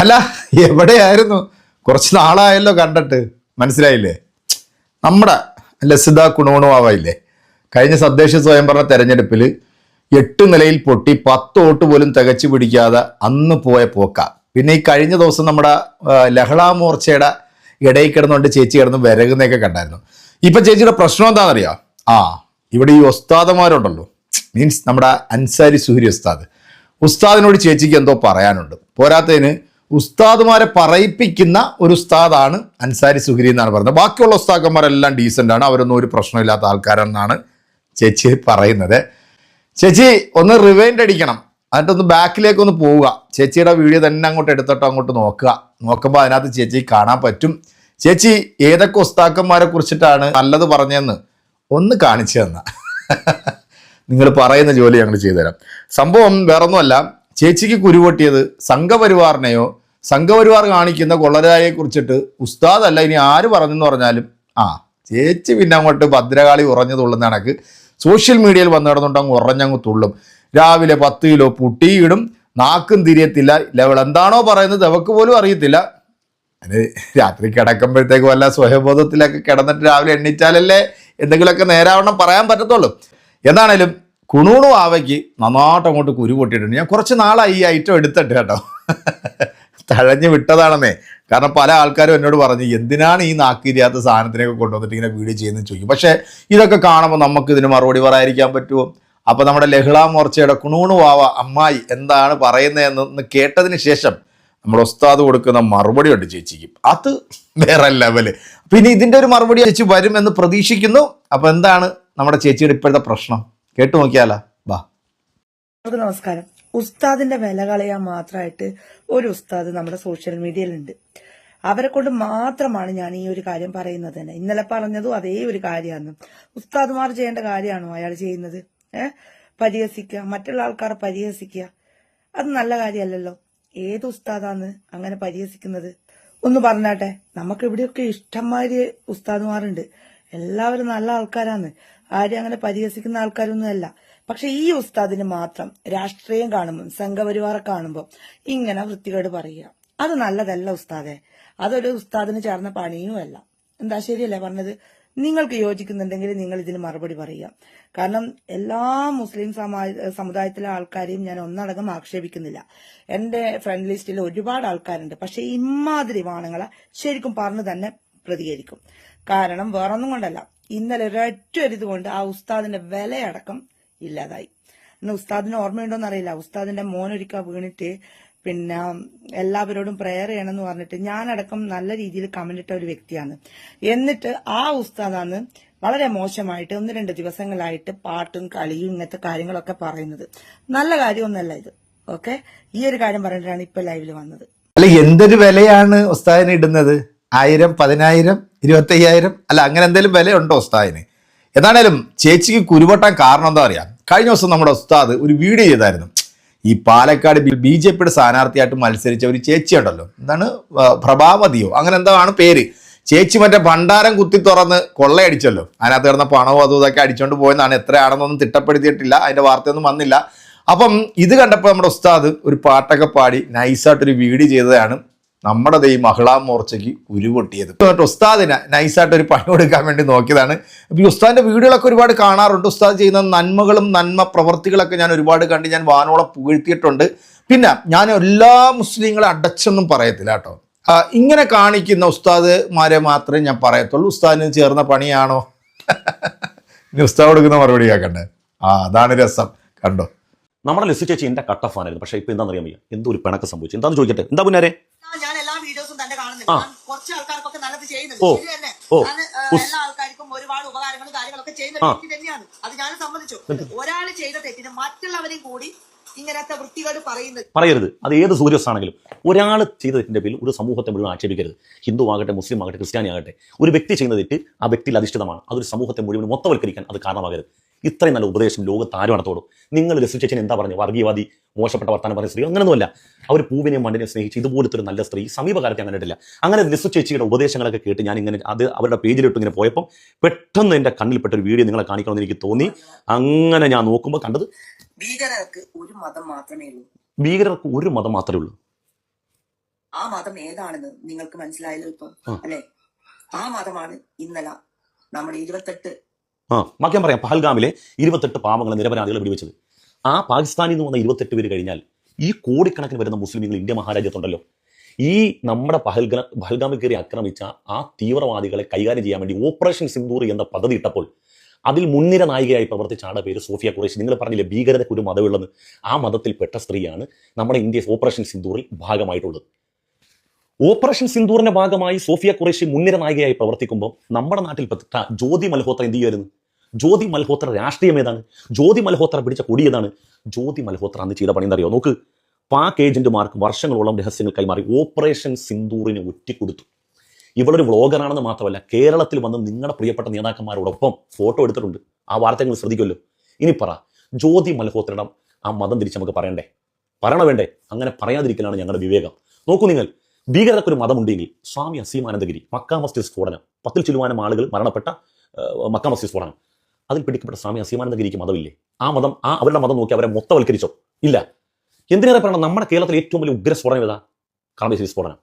അല്ല, എവിടെയായിരുന്നു? കുറച്ച് നാളായല്ലോ കണ്ടിട്ട്. മനസ്സിലായില്ലേ? നമ്മുടെ ലസിത കുണുകുണുവാവയില്ലേ, കഴിഞ്ഞ തദ്ദേശ സ്വയംഭരണ തെരഞ്ഞെടുപ്പിൽ 8 നിലയിൽ പൊട്ടി 10 വോട്ട് പോലും തികച്ചു പിടിക്കാതെ അന്ന് പോയ പോക്ക. പിന്നെ ഈ കഴിഞ്ഞ ദിവസം നമ്മുടെ ലഹളാ മോർച്ചയുടെ ഇടയിൽ കിടന്നുകൊണ്ട് ചേച്ചി കിടന്ന് വിരകുന്നതൊക്കെ കണ്ടായിരുന്നു. ഇപ്പൊ ചേച്ചിയുടെ പ്രശ്നം എന്താണെന്നറിയാം? ഇവിടെ ഈ ഉസ്താദന്മാരുണ്ടല്ലോ, മീൻസ് നമ്മുടെ അൻസാരി സുഹരി ഉസ്താദിനോട് ചേച്ചിക്ക് എന്തോ പറയാനുണ്ട്. പോരാത്തതിന് ഉസ്താദുമാരെ പറയിപ്പിക്കുന്ന ഒരു ഉസ്താദാണ് അൻസാരി സുഹരി എന്നാണ് പറയുന്നത്. ബാക്കിയുള്ള ഉസ്താദന്മാരെല്ലാം ഡീസൻ്റ് ആണ്, അവരൊന്നും ഒരു പ്രശ്നമില്ലാത്ത ആൾക്കാരെന്നാണ് ചേച്ചി പറയുന്നത്. ചേച്ചി ഒന്ന് റിവൈൻഡ് അടിക്കണം, എന്നിട്ടൊന്ന് ബാക്കിലേക്ക് ഒന്ന് പോവുക. ചേച്ചിയുടെ വീഡിയോ തന്നെ അങ്ങോട്ട് എടുത്തിട്ട് അങ്ങോട്ട് നോക്കുമ്പോൾ അതിനകത്ത് ചേച്ചി കാണാൻ പറ്റും. ചേച്ചി ഏതൊക്കെ ഉസ്താക്കന്മാരെ കുറിച്ചിട്ടാണ് നല്ലത് പറഞ്ഞതെന്ന് ഒന്ന് കാണിച്ചു തന്ന നിങ്ങൾ പറയുന്ന ജോലി ഞങ്ങൾ ചെയ്തുതരാം. സംഭവം വേറൊന്നുമല്ല, ചേച്ചിക്ക് കുരുപൊട്ടിയത് സംഘപരിവാറിനെയോ സംഘപരിവാർ കാണിക്കുന്ന കൊള്ളരായെ കുറിച്ചിട്ട് ഉസ്താദല്ല, ഇനി ആര് പറഞ്ഞെന്ന് പറഞ്ഞാലും ചേച്ചി പിന്നെ അങ്ങോട്ട് ഭദ്രകാളി ഉറഞ്ഞു തുള്ളുന്ന കണക്ക് സോഷ്യൽ മീഡിയയിൽ വന്നു കിടന്നുകൊണ്ട് അങ്ങ് ഉറഞ്ഞങ്ങ് തുള്ളും. രാവിലെ 10 കിലോ പുട്ടിയിടും, നാക്കും തിരിയത്തില്ല, ലെവൽ എന്താണോ പറയുന്നത് അവക്ക് പോലും അറിയത്തില്ല. അത് രാത്രി കിടക്കുമ്പോഴത്തേക്ക് വല്ല സ്വയബോധത്തിലൊക്കെ കിടന്നിട്ട് രാവിലെ എണ്ണിച്ചാലല്ലേ എന്തെങ്കിലുമൊക്കെ നേരാവണ്ണം പറയാൻ പറ്റത്തുള്ളൂ. എന്താണേലും കുണൂണു ആവയ്ക്ക് നന്നായിട്ട് അങ്ങോട്ട് കുരു പൊട്ടിയിട്ടുണ്ട്. ഞാൻ കുറച്ച് നാളായി ഈ ഐറ്റം എടുത്തിട്ട് കേട്ടോ, തഴഞ്ഞു വിട്ടതാണെന്നേ. കാരണം പല ആൾക്കാരും എന്നോട് പറഞ്ഞു, എന്തിനാണ് ഈ നാക്കിരിയാത്ത സാധനത്തിനൊക്കെ കൊണ്ടുവന്നിട്ട് ഇങ്ങനെ വീഡിയോ ചെയ്യുന്നത് ചോദിക്കും. പക്ഷേ ഇതൊക്കെ കാണുമ്പോൾ നമുക്ക് ഇതിന് മറുപടി പറയാതിരിക്കാൻ പറ്റുമോ? അപ്പോൾ നമ്മുടെ ലഹളാ മോർച്ചയുടെ കുണൂണു വാവ അമ്മായി എന്താണ് പറയുന്നതെന്ന് കേട്ടതിന് ശേഷം നമ്മുടെ ഉസ്താദ് കൊടുക്കുന്ന മറുപടി ഉണ്ട് ചേച്ചിക്ക്, അത് വേറെ ലെവല്. പിന്നെ ഇതിൻ്റെ ഒരു മറുപടി ചേച്ചി വരും എന്ന് പ്രതീക്ഷിക്കുന്നു. അപ്പോൾ എന്താണ് നമ്മുടെ ചേച്ചിയുടെ ഇപ്പോഴത്തെ പ്രശ്നം കേട്ടു നോക്കിയാലോ? വാ. നമസ്കാരം. ഉസ്താദിന്റെ വില കളയാൻ മാത്രമായിട്ട് ഒരു ഉസ്താദ് നമ്മുടെ സോഷ്യൽ മീഡിയയിലുണ്ട്. അവരെ കൊണ്ട് മാത്രമാണ് ഞാൻ ഈ ഒരു കാര്യം പറയുന്നത് തന്നെ. ഇന്നലെ പറഞ്ഞതും അതേ ഒരു കാര്യമാണ്. ഉസ്താദുമാർ ചെയ്യേണ്ട കാര്യമാണോ അയാൾ ചെയ്യുന്നത്? പരിഹസിക്കുക, മറ്റുള്ള ആൾക്കാരെ പരിഹസിക്കുക, അത് നല്ല കാര്യമല്ലല്ലോ. ഏത് ഉസ്താദാന്ന് അങ്ങനെ പരിഹസിക്കുന്നത്? ഒന്ന് പറഞ്ഞാട്ടെ. നമുക്ക് ഇവിടെയൊക്കെ ഇഷ്ടംമാതിരി ഉസ്താദുമാരുണ്ട്, എല്ലാവരും നല്ല ആൾക്കാരാണ്, ആരും അങ്ങനെ പരിഹസിക്കുന്ന ആൾക്കാരൊന്നുമല്ല. പക്ഷെ ഈ ഉസ്താദിന് മാത്രം രാഷ്ട്രീയം കാണുമ്പോൾ, സംഘപരിവാറെ കാണുമ്പോൾ ഇങ്ങനെ വൃത്തികേട് പറയുക, അത് നല്ലതല്ല ഉസ്താദെ. അതൊരു ഉസ്താദിന് ചേർന്ന പണിയുമല്ല. എന്താ, ശരിയല്ലേ പറഞ്ഞത്? നിങ്ങൾക്ക് യോജിക്കുന്നുണ്ടെങ്കിൽ നിങ്ങൾ ഇതിന് മറുപടി പറയുക. കാരണം എല്ലാ മുസ്ലിം സമുദായത്തിലെ ആൾക്കാരെയും ഞാൻ ഒന്നടങ്കം ആക്ഷേപിക്കുന്നില്ല. എന്റെ ഫ്രണ്ട് ലിസ്റ്റിൽ ഒരുപാട് ആൾക്കാരുണ്ട്. പക്ഷെ ഇമാതിരി വാണങ്ങളെ ശരിക്കും പറഞ്ഞു തന്നെ പ്രതികരിക്കും. കാരണം വേറൊന്നും കൊണ്ടല്ല, ഇന്നലെ ഒരൊറ്റ കൊണ്ട് ആ ഉസ്താദിന്റെ വിലയടക്കം ഇല്ലാതായി. ഇന്ന് ഉസ്താദിന് ഓർമ്മയുണ്ടോന്ന് അറിയില്ല, ഉസ്താദിന്റെ മോനൊരിക്കൽ വീണിട്ട് പിന്നെ എല്ലാവരോടും പ്രെയർ ചെയ്യണമെന്ന് പറഞ്ഞിട്ട് ഞാനടക്കം നല്ല രീതിയിൽ കമന്റ് ഇട്ട ഒരു വ്യക്തിയാണ്. എന്നിട്ട് ആ ഉസ്താദാണ് വളരെ മോശമായിട്ട് 1-2 ദിവസങ്ങളായിട്ട് പാട്ടും കളിയും ഇങ്ങനത്തെ കാര്യങ്ങളൊക്കെ പറയുന്നത്. നല്ല കാര്യമൊന്നല്ല ഇത്. ഓക്കെ, ഈ ഒരു കാര്യം പറഞ്ഞിട്ടാണ് ഇപ്പൊ ലൈവില് വന്നത്. അല്ല, എന്തൊരു വിലയാണ് ഉസ്താദിന് ഇടുന്നത്? 1000, 10,000, 25,000 അല്ല, അങ്ങനെ എന്തെങ്കിലും വിലയുണ്ടോ ഉസ്താദിന്? എന്താണേലും ചേച്ചിക്ക് കുരുപൊട്ടാൻ കാരണം എന്താ അറിയാം? കഴിഞ്ഞ ദിവസം നമ്മുടെ ഉസ്താദ് ഒരു വീഡിയോ ചെയ്തായിരുന്നു. ഈ പാലക്കാട് BJPയുടെ സ്ഥാനാർത്ഥിയായിട്ട് മത്സരിച്ച ഒരു ചേച്ചി ഉണ്ടല്ലോ, എന്താണ് പ്രഭാവതിയോ അങ്ങനെ എന്തോ ആണ് പേര്. ചേച്ചി മറ്റേ ഭണ്ഡാരം കുത്തി തുറന്ന് കൊള്ളയടിച്ചല്ലോ, അതിനകത്ത് കിടന്ന പണവും അതും ഇതൊക്കെ അടിച്ചുകൊണ്ട് പോയെന്നാണ്. എത്രയാണെന്നൊന്നും തിട്ടപ്പെടുത്തിയിട്ടില്ല, അതിന്റെ വാർത്തയൊന്നും വന്നില്ല. അപ്പം ഇത് കണ്ടപ്പോൾ നമ്മുടെ ഉസ്താദ് ഒരു പാട്ടൊക്കെ പാടി നൈസായിട്ടൊരു വീഡിയോ ചെയ്തതാണ് നമ്മുടെ ഈ മഹിളാ മോർച്ചയ്ക്ക് ഉരുപൊട്ടിയത്. ഉസ്താദിനെ നൈസായിട്ട് ഒരു പണി കൊടുക്കാൻ വേണ്ടി നോക്കിയതാണ്. ഈ ഉസ്താദിന്റെ വീഡിയോകളൊക്കെ ഒരുപാട് കാണാറുണ്ട്. ഉസ്താദ് ചെയ്യുന്ന നന്മകളും നന്മ പ്രവർത്തികളൊക്കെ ഞാൻ ഒരുപാട് കണ്ട് ഞാൻ വാനോളം പുകഴ്ത്തിയിട്ടുണ്ട്. പിന്നെ ഞാൻ എല്ലാ മുസ്ലിങ്ങളെ അടച്ചൊന്നും പറയത്തില്ല കേട്ടോ. ഇങ്ങനെ കാണിക്കുന്ന ഉസ്താദ്മാരെ മാത്രമേ ഞാൻ പറയത്തുള്ളൂ. ഉസ്താദിന് ചേർന്ന പണിയാണോ? ഇനി ഉസ്താദ് കൊടുക്കുന്ന മറുപടി കേൾക്കണ്ടേ? അതാണ് രസം. കണ്ടോ, നമ്മുടെ ലിസി ചേച്ചി എന്റെ കട്ട ഫാനായിരുന്നു. പക്ഷെ ഇപ്പൊ എന്താണെന്ന് അറിയാൻ വയ്യ, എന്തോ ഒരു പിണക്ക് സംഭവിച്ചു. എന്താന്ന് ചോദിക്കട്ടെ? എന്താ പുന്നാരെ? ഞാൻ എല്ലാ വീഡിയോസും തന്നെ കാണുന്നില്ല. കുറച്ച് ആൾക്കാർക്കൊക്കെ നല്ലത് ചെയ്യുന്നുണ്ട്, എല്ലാ ആൾക്കാർക്കും ഒരുപാട് ഉപകാരങ്ങളും കാര്യങ്ങളൊക്കെ ചെയ്യുന്ന വ്യക്തി തന്നെയാണ്. അത് ഞാൻ സമ്മതിച്ചു. ഒരാൾ ചെയ്ത തെറ്റിന് മറ്റുള്ളവരെയും കൂടി ഇങ്ങനത്തെ വൃത്തികേട് പറയരുത്. അത് ഏത് സൂര്യസ് ആണെങ്കിലും ഒരാൾ ചെയ്ത തെറ്റിന്റെ പേരിൽ ഒരു സമൂഹത്തെ മുഴുവൻ ആക്ഷേപിക്കരുത്. ഹിന്ദു ആകട്ടെ, മുസ്ലിം ആകട്ടെ, ക്രിസ്ത്യാനി ആകട്ടെ, ഒരു വ്യക്തി ചെയ്യുന്ന തെറ്റ് ആ വ്യക്തിയിൽ അധിഷ്ഠിതമാണ്. അതൊരു സമൂഹത്തെ മുഴുവൻ മൊത്തവൽക്കരിക്കാൻ അത് കാരണമാകരുത്. ഇത്രയും നല്ല ഉപദേശം ലോകത്ത് ആരും നടത്തോടും. നിങ്ങൾ ലസി ചേച്ചൻ എന്താ പറഞ്ഞു? വർഗീയവാദി, മോശപ്പെട്ട വർത്താനം പറഞ്ഞ സ്ത്രീ, അങ്ങനെയൊന്നുമല്ല. അവർ പൂവിനെയും മണ്ണിനെയും സ്നേഹിച്ച് ഇതുപോലത്തെ ഒരു നല്ല സ്ത്രീ സമീപകാലത്ത് അങ്ങനെ ഇട്ടില്ല. അങ്ങനെ ലസി ചേച്ചിയുടെ ഉപദേശങ്ങളൊക്കെ കേട്ട് ഞാൻ ഇങ്ങനെ അത് അവരുടെ പേജിലിട്ട് ഇങ്ങനെ പോയപ്പോൾ പെട്ടെന്ന് എൻ്റെ കണ്ണിൽപ്പെട്ട ഒരു വീഡിയോ നിങ്ങളെ കാണിക്കണമെന്ന് എനിക്ക് തോന്നി. അങ്ങനെ ഞാൻ നോക്കുമ്പോൾ കണ്ടത് ഭീകരർക്ക് ഒരു മതം മാത്രമേ ഉള്ളൂ. ഭീകരർക്ക് ഒരു മതം മാത്രമേ ഉള്ളൂ. ആ മതം ഏതാണെന്ന് നിങ്ങൾക്ക് മനസ്സിലായല്ലോ ഇപ്പൊ അല്ലെ? ആ മതമാണ് ഇന്നലെ നമ്മുടെ 28 ബാക്കി ഞാൻ പറയാം. പഹൽഗാമിലെ 28 പാവങ്ങളെ നിരപരാധികളെ വെടിവെച്ചത്. ആ പാകിസ്ഥാനിൽ നിന്ന് വന്ന 28 പേര് കഴിഞ്ഞാൽ ഈ കോടിക്കണക്കിന് വരുന്ന മുസ്ലിമുകൾ ഇന്ത്യ മഹാരാജ്യത്തുണ്ടല്ലോ. ഈ നമ്മുടെ പഹൽഗാമിൽ കയറി ആക്രമിച്ച ആ തീവ്രവാദികളെ കൈകാര്യം ചെയ്യാൻ വേണ്ടി ഓപ്പറേഷൻ സിന്ദൂർ എന്ന പദ്ധതി ഇട്ടപ്പോൾ അതിൽ മുൻനിര നായികയായി പ്രവർത്തിച്ച ആളുടെ പേര് സോഫിയ ഖുറൈഷി. നിങ്ങൾ പറഞ്ഞില്ലേ ഭീകരതയ്ക്ക് ഒരു മതമുള്ളെന്ന്? ആ മതത്തിൽപ്പെട്ട സ്ത്രീയാണ് നമ്മുടെ ഇന്ത്യ ഓപ്പറേഷൻ സിന്ദൂറിൽ ഭാഗമായിട്ടുള്ളത്. ഓപ്പറേഷൻ സിന്ദൂറിന്റെ ഭാഗമായി സോഫിയ ഖുറൈഷി മുൻനിര നായികയായി പ്രവർത്തിക്കുമ്പോൾ നമ്മുടെ നാട്ടിൽ പെട്ട ജ്യോതി മൽഹോത്ര എന്ത് ചെയ്യുമായിരുന്നു? ജ്യോതി മൽഹോത്ര രാഷ്ട്രീയം ഏതാണ്? ജ്യോതി മൽഹോത്ര പിടിച്ച കൊടി ഏതാണ്? ജ്യോതി മൽഹോത്ര അന്ന് ചെയ്ത പണി എന്തറിയോ? നോക്ക്, പാക് ഏജന്റുമാർക്ക് വർഷങ്ങളോളം രഹസ്യങ്ങൾ കൈമാറി ഓപ്പറേഷൻ സിന്ദൂറിന് ഒറ്റിക്കൊടുത്തു. ഇവളൊരു വ്ളോഗറാണെന്ന് മാത്രമല്ല, കേരളത്തിൽ വന്ന് നിങ്ങളുടെ പ്രിയപ്പെട്ട നേതാക്കന്മാരോടൊപ്പം ഫോട്ടോ എടുത്തിട്ടുണ്ട്. ആ വാർത്ത നിങ്ങൾ ശ്രദ്ധിക്കുമല്ലോ. ഇനി പറ, ജ്യോതി മൽഹോത്രയുടെ ആ മതം തിരിച്ച് നമുക്ക് പറയണ വേണ്ടേ? അങ്ങനെ പറയാതിരിക്കലാണ് ഞങ്ങളുടെ വിവേകം. നോക്കൂ നിങ്ങൾ, ഭീകരതക്കൊരു മതമുണ്ടെങ്കിൽ സ്വാമി അസീമാനന്ദഗിരി മക്ക മസ്ജിദ് സ്ഫോടനം, 10 ചില്ലുവാനം ആളുകൾ മരണപ്പെട്ട മക്ക മസ്ജിദ് സ്ഫോടനം, അതിൽ പിടിക്കപ്പെട്ട സ്വാമി അസീമാനന്ദഗിരിക്ക് മതമില്ലേ? അവരുടെ മതം നോക്കി അവരെ മൊത്തവൽക്കരിച്ചോ? ഇല്ല. എന്തിനേറെ പറയണം, നമ്മുടെ കേരളത്തിൽ ഏറ്റവും വലിയ ഉഗ്ര സ്ഫോടനം ഏതാ? കളമശ്ശേരി സ്ഫോടനം.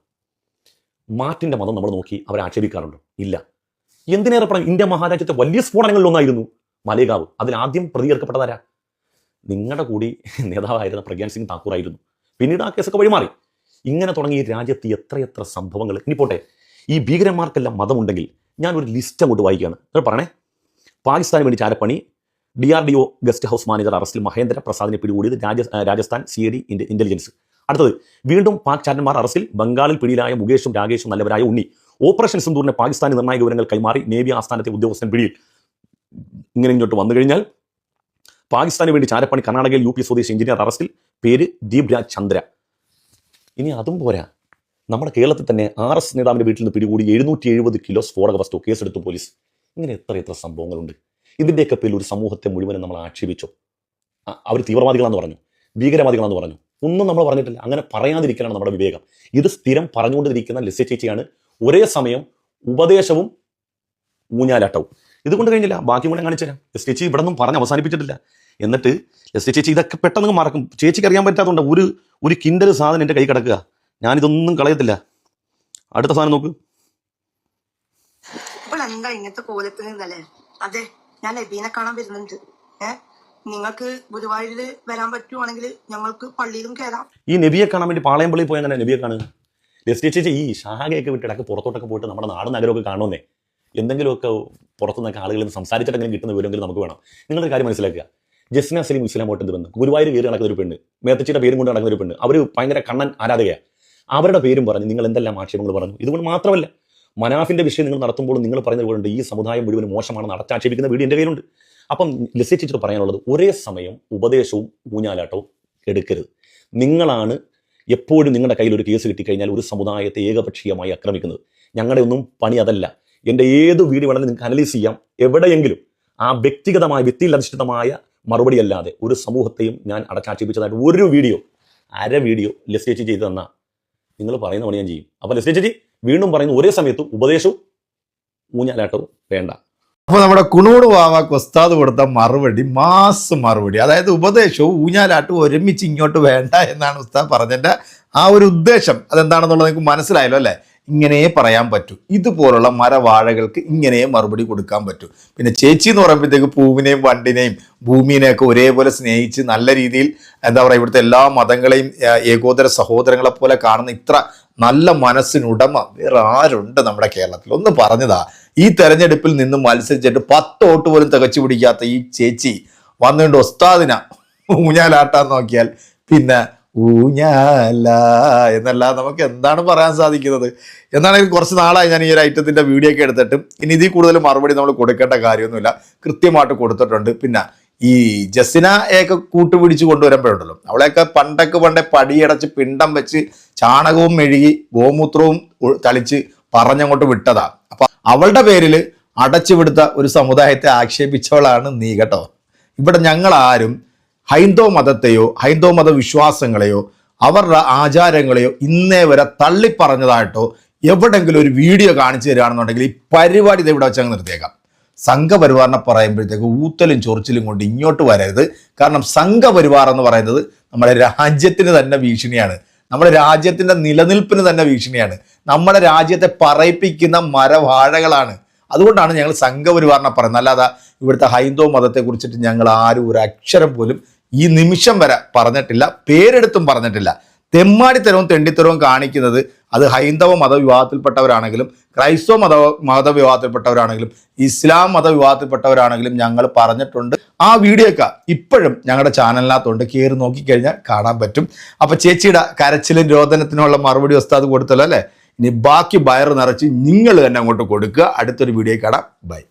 മാറ്റിന്റെ മതം നമ്മൾ നോക്കി അവരെ ആക്ഷേപിക്കാറുണ്ടോ? ഇല്ല. എന്തിനേറെ പറയണം, ഇന്ത്യ മഹാരാജ്യത്തെ വലിയ സ്ഫോടനങ്ങളിലൊന്നായിരുന്നു മലേഗാവ്. അതിലാദ്യം പ്രതികർക്കപ്പെട്ടതാരാ? നിങ്ങളുടെ കൂടി നേതാവായിരുന്ന പ്രഗ്യാൻ സിംഗ് താക്കൂർ ആയിരുന്നു. പിന്നീട് ആ കേസൊക്കെ വഴിമാറി. ഇങ്ങനെ തുടങ്ങി ഈ രാജ്യത്ത് എത്രയെത്ര സംഭവങ്ങൾ. ഇനി പോട്ടെ, ഈ ഭീകരന്മാർക്കെല്ലാം മതമുണ്ടെങ്കിൽ ഞാൻ ഒരു ലിസ്റ്റ് അങ്ങോട്ട് വായിക്കുകയാണ്. നിങ്ങൾ പറയണേ. പാകിസ്ഥാന് വേണ്ടി ചാരപ്പണി, DRDO ഗസ്റ്റ് ഹൗസ് മാനേജർ അറസ്റ്റിൽ മഹേന്ദ്ര പ്രസാദിനെ പിടികൂടിയത് രാജസ്ഥാൻ CID ഇന്റലിജൻസ്. അടുത്തത്, വീണ്ടും പാക് ചാരന്മാർ അറസ്റ്റിൽ, ബംഗാളിൽ പിടിയിലായ മുകേഷും രാകേഷും നല്ലവരായ ഉണ്ണി. ഓപ്പറേഷൻ സിന്ദൂറിന് പാകിസ്ഥാന് നിർണായക വിവരങ്ങൾ കൈമാറി നേവി ആസ്ഥാനത്തെ ഉദ്യോഗസ്ഥൻ പിടിയിൽ. ഇങ്ങനെ ഇങ്ങോട്ട് വന്നു കഴിഞ്ഞാൽ പാകിസ്ഥാന് വേണ്ടി ചാരപ്പണി, കർണാടകയിൽ UP സ്വദേശി എഞ്ചിനീയർ അറസ്റ്റിൽ, പേര് ദീപ് രാജ് ചന്ദ്ര. ഇനി അതും പോരാ, നമ്മുടെ കേരളത്തിൽ തന്നെ RS നേതാവിന്റെ വീട്ടിൽ നിന്ന് പിടികൂടി 770 കിലോ സ്ഫോടക വസ്തു, കേസെടുത്തു പോലീസ്. ഇങ്ങനെ എത്ര സംഭവങ്ങളുണ്ട്. ഇതിൻ്റെയൊക്കെ പേരിൽ ഒരു സമൂഹത്തെ മുഴുവനും നമ്മൾ ആക്ഷേപിച്ചോ? അവർ തീവ്രവാദികളാന്ന് പറഞ്ഞു, ഭീകരവാദികളാന്ന് പറഞ്ഞു, ഒന്നും നമ്മൾ പറഞ്ഞിട്ടില്ല. അങ്ങനെ പറയാതിരിക്കലാണ് നമ്മുടെ വിവേകം. ഇത് സ്ഥിരം പറഞ്ഞുകൊണ്ടിരിക്കുന്ന ലെസ്യ ചേച്ചിയാണ് ഒരേ സമയം ഉപദേശവും ഊഞ്ഞാലാട്ടവും. ഇതുകൊണ്ട് കഴിഞ്ഞില്ല, ബാക്കി കൂടെ കാണിച്ചു തരാം. ലെസ്യ ചേച്ചി ഇവിടെ നിന്നും പറഞ്ഞ് അവസാനിപ്പിച്ചിട്ടില്ല. എന്നിട്ട് ലെസ്യ ചേച്ചി ഇതൊക്കെ പെട്ടെന്ന് മറക്കും. ചേച്ചിക്ക് അറിയാൻ പറ്റാത്തതുകൊണ്ട് ഒരു കിൻഡൽ സാധനം എൻ്റെ കൈ കിടക്കുക, ഞാനിതൊന്നും കളയത്തില്ല. അടുത്ത സാധനം നോക്ക്. ഇപ്പോൾ എന്താ ഇങ്ങനത്തെ കോലത്തിൽ നിന്നല്ലേ? അതെ, ഞാൻ നബീനെ കാണാൻ വരുന്നുണ്ട്. നിങ്ങൾക്ക് ഗുരുവായൂരിൽ വരാൻ പറ്റുവാണെങ്കിൽ ഞങ്ങൾക്ക് പള്ളിയിലും കയറാം. ഈ നബിയെ കാണാൻ വേണ്ടി പാളയംപള്ളിയിൽ പോയി അങ്ങനെ നബിയെ കാണുക. ലെസ്യ ചേച്ചി ഈ ഷാഗയൊക്കെ വിട്ടിടക്ക് പുറത്തോട്ടൊക്കെ പോയിട്ട് നമ്മുടെ നാടും നഗരമൊക്കെ കാണുന്നേ. എന്തെങ്കിലുമൊക്കെ പുറത്തുനിന്നൊക്കെ ആളുകളിൽ നിന്ന് സംസാരിച്ചിട്ടെങ്കിലും കിട്ടുന്ന വിവരമെങ്കിലും നമുക്ക് വേണം. നിങ്ങളൊരു കാര്യം മനസ്സിലാക്കുക, ജസ്ന സലീം ഇസ്ലാമോട്ട് എന്ത് ബന്ധം? ഗുരുവായൂർ കയറി നടക്കുന്ന ഒരു പെണ്ണ്, മേത്തച്ചിയുടെ പേരും കൊണ്ട് നടക്കുന്ന ഒരു പെണ്ണ്, അവർ ഭയങ്കര കണ്ണൻ ആരാധകയാണ്. അവരുടെ പേരും പറഞ്ഞ് നിങ്ങൾ എന്തെല്ലാം ആക്ഷേപങ്ങൾ പറഞ്ഞു. ഇതുകൊണ്ട് മാത്രമല്ല, മനാഫിന്റെ വിഷയം നിങ്ങൾ നടത്തുമ്പോൾ നിങ്ങൾ പറയുന്നത് ഈ സമുദായം മുഴുവൻ മോശമാണെന്ന് അടച്ചാക്ഷേപിക്കുന്ന വീഡിയോ എൻ്റെ കയ്യിലുണ്ട്. അപ്പം ലെസ്യ ചേച്ചിയോട് പറയാനുള്ളത്, ഒരേ സമയം ഉപദേശവും ഊഞ്ഞാലാട്ടവും എടുക്കരുത്. നിങ്ങളാണ് എപ്പോഴും നിങ്ങളുടെ കയ്യിൽ ഒരു കേസ് കിട്ടിക്കഴിഞ്ഞാൽ ഒരു സമുദായത്തെ ഏകപക്ഷീയമായി ആക്രമിക്കുന്നത്. ഞങ്ങളുടെ ഒന്നും പണി അതല്ല. എൻ്റെ ഏത് വീഡിയോ വേണമെങ്കിൽ നിങ്ങൾക്ക് അനലൈസ് ചെയ്യാം. എവിടെയെങ്കിലും ആ വ്യക്തിഗതമായ വ്യക്തിയിൽ അധിഷ്ഠിതമായ മറുപടി അല്ലാതെ ഒരു സമൂഹത്തെയും ഞാൻ അടച്ചാക്ഷേപിച്ചതായിട്ട് ഒരു വീഡിയോ, അര വീഡിയോ ലെസ്യ ചേച്ചി ചെയ്ത് തന്നാൽ നിങ്ങൾ പറയുന്ന പണി ഞാൻ ചെയ്യും. അപ്പോൾ ലെസ്യ ചേച്ചി വീണ്ടും പറയുന്നു, ഒരേ സമയത്ത് ഉപദേശവും ഊഞ്ഞാലാട്ടവും വേണ്ട. അപ്പോൾ നമ്മുടെ കുണൂട് വാവാക്ക് ഉസ്താദ് കൊടുത്ത മറുപടി മാസ് മറുപടി, അതായത് ഉപദേശവും ഊഞ്ഞാലാട്ടും ഒരുമിച്ച് ഇങ്ങോട്ട് വേണ്ട എന്നാണ് ഉസ്താദ് പറഞ്ഞതിൻ്റെ ആ ഒരു ഉദ്ദേശം. അതെന്താണെന്നുള്ളത് നിങ്ങൾക്ക് മനസ്സിലായല്ലോ അല്ലേ? ഇങ്ങനെ പറയാൻ പറ്റൂ, ഇതുപോലുള്ള മരവാഴകൾക്ക് ഇങ്ങനെ മറുപടി കൊടുക്കാൻ പറ്റൂ. പിന്നെ ചേച്ചി എന്ന് പറയുമ്പോഴത്തേക്ക് പൂവിനെയും വണ്ടിനെയും ഭൂമിനെയൊക്കെ ഒരേപോലെ സ്നേഹിച്ച് നല്ല രീതിയിൽ എന്താ പറയുക, ഇവിടുത്തെ എല്ലാ മതങ്ങളെയും ഏകോദര സഹോദരങ്ങളെ പോലെ കാണുന്ന ഇത്ര നല്ല മനസ്സിനുടമ വേറെ ആരുണ്ട് നമ്മുടെ കേരളത്തിൽ? ഒന്ന് പറഞ്ഞതാ. ഈ തെരഞ്ഞെടുപ്പിൽ നിന്ന് മത്സരിച്ചിട്ട് 10 വോട്ട് പോലും തികച്ചു പിടിക്കാത്ത ഈ ചേച്ചി വന്നുകൊണ്ട് ഉസ്താദിന ഊഞ്ഞാലാട്ടാൻ നോക്കിയാൽ പിന്നെ ഊഞ്ഞാല എന്നല്ല നമുക്ക് എന്താണ് പറയാൻ സാധിക്കുന്നത്? എന്നാണെങ്കിൽ കുറച്ച് നാളായി ഞാൻ ഈ ഒരു ഐറ്റത്തിൻ്റെ വീഡിയോ ഒക്കെ എടുത്തിട്ടും ഇനി ഇതിൽ കൂടുതൽ മറുപടി നമ്മൾ കൊടുക്കേണ്ട കാര്യമൊന്നുമില്ല, കൃത്യമായിട്ട് കൊടുത്തിട്ടുണ്ട്. പിന്നെ ഈ ജസിനയൊക്കെ കൂട്ടുപിടിച്ച് കൊണ്ടുവരുമ്പോഴുണ്ടല്ലോ, അവളെയൊക്കെ പണ്ടേ പടിയടച്ച് പിണ്ടം വെച്ച് ചാണകവും മെഴുകി ഗോമൂത്രവും തളിച്ച് പറഞ്ഞങ്ങോട്ട് വിട്ടതാ. അപ്പൊ അവളുടെ പേരിൽ അടച്ചുവിടുത്ത ഒരു സമുദായത്തെ ആക്ഷേപിച്ചവളാണ് നീ കേട്ടോ. ഇവിടെ ഞങ്ങൾ ആരും ഹൈന്ദവ മതത്തെയോ ഹൈന്ദവ മത വിശ്വാസങ്ങളെയോ അവരുടെ ആചാരങ്ങളെയോ ഇന്നേ വരെ തള്ളിപ്പറഞ്ഞതായിട്ടോ എവിടെങ്കിലും ഒരു വീഡിയോ കാണിച്ചു തരികയാണെന്നുണ്ടെങ്കിൽ ഈ പരിപാടി ഇത് ഇവിടെ വെച്ചങ്ങ് നിർത്തിയേക്കാം. സംഘപരിവാറിനെ പറയുമ്പോഴത്തേക്ക് ഊത്തലും ചൊറിച്ചിലും കൊണ്ട് ഇങ്ങോട്ട് വരരുത്. കാരണം സംഘപരിവാർ എന്ന് പറയുന്നത് നമ്മുടെ രാജ്യത്തിന് തന്നെ ഭീഷണിയാണ്. നമ്മുടെ രാജ്യത്തിന്റെ നിലനിൽപ്പിന് തന്നെ ഭീഷണിയാണ്. നമ്മുടെ രാജ്യത്തെ പറയിപ്പിക്കുന്ന മരവാഴകളാണ്. അതുകൊണ്ടാണ് ഞങ്ങൾ സംഘപരിവാറിനെ പറയുന്നത്. അല്ലാതെ ഇവിടുത്തെ ഹൈന്ദവ മതത്തെ കുറിച്ചിട്ട് ഞങ്ങൾ ആരും ഒരു അക്ഷരം പോലും ഈ നിമിഷം വരെ പറഞ്ഞിട്ടില്ല, പേരെടുത്തും പറഞ്ഞിട്ടില്ല. തെമ്മാടിത്തരവും തെണ്ടിത്തരവും കാണിക്കുന്നത് അത് ഹൈന്ദവ മതവിഭാഗത്തിൽപ്പെട്ടവരാണെങ്കിലും ക്രൈസ്തവ മതവിഭാഗത്തിൽപ്പെട്ടവരാണെങ്കിലും ഇസ്ലാം മതവിഭാഗത്തിൽപ്പെട്ടവരാണെങ്കിലും ഞങ്ങൾ പറഞ്ഞിട്ടുണ്ട്. ആ വീഡിയോ ഒക്കെ ഇപ്പോഴും ഞങ്ങളുടെ ചാനലിനകത്തുണ്ട്, കയറി നോക്കിക്കഴിഞ്ഞാൽ കാണാൻ പറ്റും. അപ്പൊ ചേച്ചിയുടെ കരച്ചിലും രോദനത്തിനുള്ള മറുപടി ഉസ്താദ് കൊടുത്തല്ലോ അല്ലേ? ഇനി ബാക്കി വയറ് നിറച്ച് നിങ്ങൾ തന്നെ അങ്ങോട്ട് കൊടുക്കുക. അടുത്തൊരു വീഡിയോ കാണാം. ബൈ.